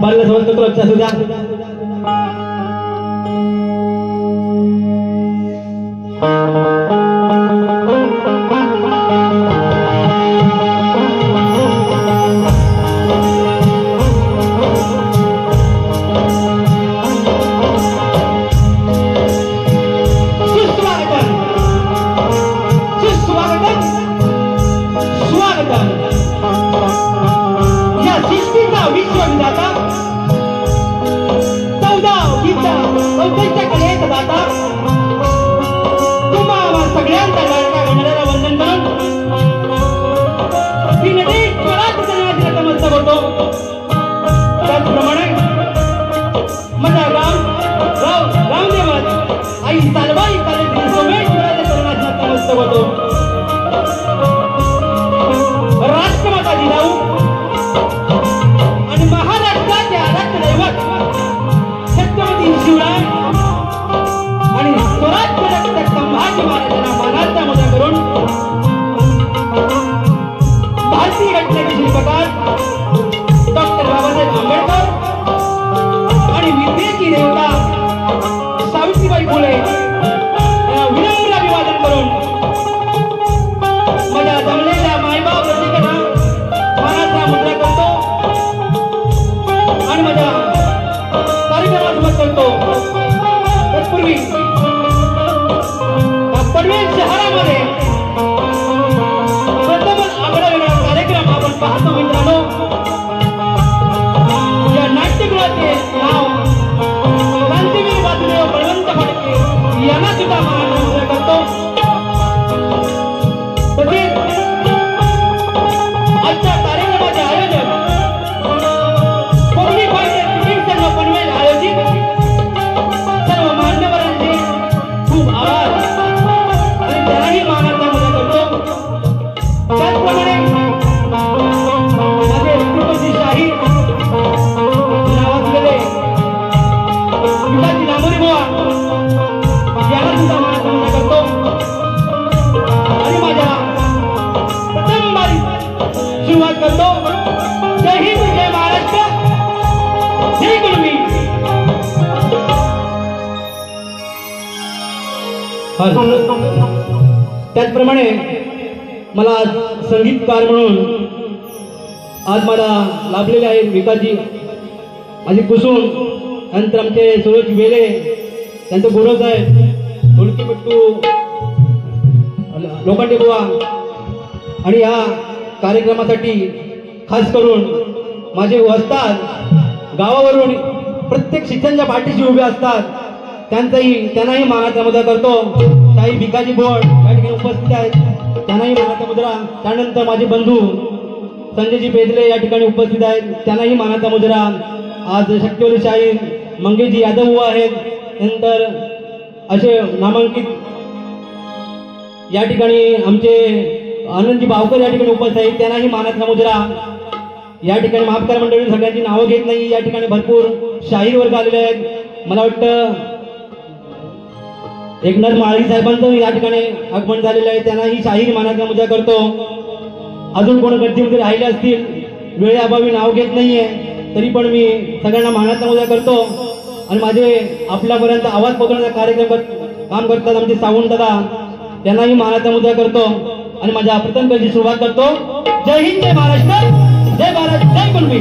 बालला समजतो तो अच्छा सुद्धा राष्ट्रमाता जिजाऊ आणि महाराष्ट्राचे आराध्य दैवत छत्रपती शिवराय आणि स्वराज्य संभाजी महाराजांना मानाचा मुद्दा करून भारतीय घटनेचे शिल्पकार डॉक्टर बाबासाहेब आंबेडकर आणि विद्येची देवता सावित्रीबाई फुले विनम्र अभिवादन करून माझ्या जमलेल्या मायबाप रसिकांना मानाचा मुद्रा करतो आणि माझ्या कार्यक्रमात मत करतो। तत्पूर्वी पनवेल शहरामध्ये प्रथमच आगळा वेगळा कार्यक्रम आपण पाहतो मित्रांनो। या नाट्यगृहाचे नाव क्रांतीवीर वासुदेव बळवंत फडके यांना सुद्धा मानाचा मुद्रा करतो। तसेच आजच्या कार्यक्रमाचे आयोजक कोकणी फायटर क्रिकेट संघ पनवेल आयोजित सर्व मान्यवरांचे खूप आभार आणि त्यालाही मानाचा मुद्दा करतो। त्याचप्रमाणे माझे श्रीमती शाहीर नावाजलेले पिताजी नामोरी बुवा याला सुद्धा मानाचा मुद्दा करतो आणि माझ्या प्रथम बारी सुरुवात करतो। जय हिंद, जय महाराष्ट्र, जय गुरुमी। त्याचप्रमाणे मला संगीतकार म्हणून आज मला लाभलेले आहेत विकासजी माझी कुसुम, नंतर आमचे सुरेश वेले, त्यांचं गौरव साहेब, ढोलकीपट्टू लोखंडे बुवा आणि या कार्यक्रमासाठी खास करून माझे वस्ताद गावावरून प्रत्येक शिक्षणच्या पाठीशी उभे असतात त्यांनाही मानाचा मुद्रा करतो। शाही भिकाजी बोर्ड या ठिकाणी उपस्थित आहेत, त्यांनाही मानाचा मुद्रा। त्यानंतर माझे बंधू संजयजी बेदले या ठिकाणी उपस्थित आहेत, त्यांनाही मानाचा मुद्रा। आज शक्तिवली शाहीर मंगेशजी यादव बुवा आहेत, नंतर असे नामांकित या ठिकाणी आमचे आनंदजी भावकर या ठिकाणी उपस्थित आहेत, त्यांनाही मानाचा मुद्रा। या ठिकाणी माफ करा मंडळी सगळ्यांची नावं घेत नाही, या ठिकाणी भरपूर शाहीर वर्ग आलेले आहेत। मला वाटतं एकनाथ माळी साहेबांचं या ठिकाणी आगमन झालेलं आहे, त्यांनाही शाहीर मानाचा मुद्रा करतो। अजून कोण गर्दीमध्ये राहिले असतील, वेळेअभावी नाव घेत नाहीये, तरी पण मी सगळ्यांना मानाचा मुद्रा करतो। आणि माझे आपल्यापर्यंत आवाज पोहोचवण्याचा कार्यक्रम काम करतात आमचे सावंत दादा, त्यांनाही मानाचा मुद्रा करतो आणि माझ्या प्रथम कळची सुरुवात करतो। जय हिंद, जय महाराष्ट्र, जय भारत, जय गुरुमी।